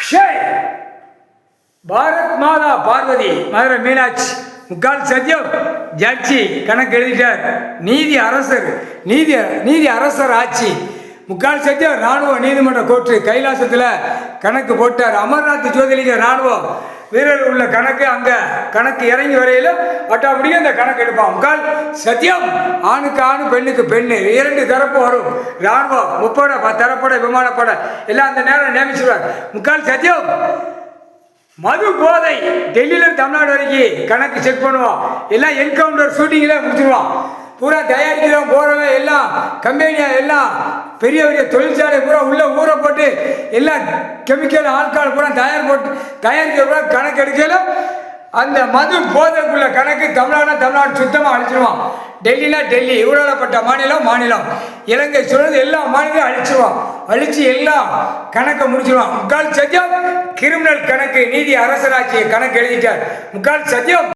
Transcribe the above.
ஷே பாரத் மாதா பார்வதி மதுரை மீனாட்சி முக்கால் சத்தியம் ஜட்ஜி கணக்கு எழுதிட்டார். நீதி அரசர் ஆட்சி முக்கால் சத்தியம் இராணுவ நீதிமன்ற கோர்ட்டு கைலாசத்தில் கணக்கு போட்டார். அமர்நாத் ஜோதிலிங்க இராணுவம் வீரர்கள் உள்ள கணக்கு அங்கே கணக்கு இறங்கி வரையில் வட்டாபடியும் அந்த கணக்கு எடுப்பான். முக்கால் சத்தியம் ஆணுக்கு ஆணு பெண்ணுக்கு பெண்ணு 2 தரப்பு வரும். இராணுவம் முப்படை தரப்பட விமானப்படை எல்லாம் அந்த நேரம் நியமிச்சுடுவார். முக்கால் சத்தியம் மது போதை டெல்லியில தமிழ்நாடு வரைக்கும் கணக்கு செக் பண்ணுவான். எல்லாம் என்கவுண்டர் ஷூட்டிங்கில் முடிச்சிடுவான். பூரா தயாரிக்கிறோம் போகிறவன் எல்லாம் கம்பெனியா எல்லாம் பெரிய பெரிய தொழிற்சாலை பூரா உள்ள ஊரை போட்டு எல்லாம் கெமிக்கல் ஆட்கள் பூரா தயாரிக்கிற பூரா கணக்கு எடுக்கல. அந்த மது போதைக்குள்ள கணக்கு தமிழ்நாடு சுத்தமாக அழிச்சிடுவான். டெல்லினா டெல்லி ஊழலப்பட்ட மாநிலம் இலங்கை சொல்றது எல்லா மாநிலம் அழிச்சிடுவான். அழிச்சு எல்லாம் கணக்கை முடிச்சிடுவான். முக்கால் சத்தியம் கிரிமினல் கணக்கு நீதி அரசராட்சி கணக்கு எழுதிட்டார். முக்கால் சத்தியம்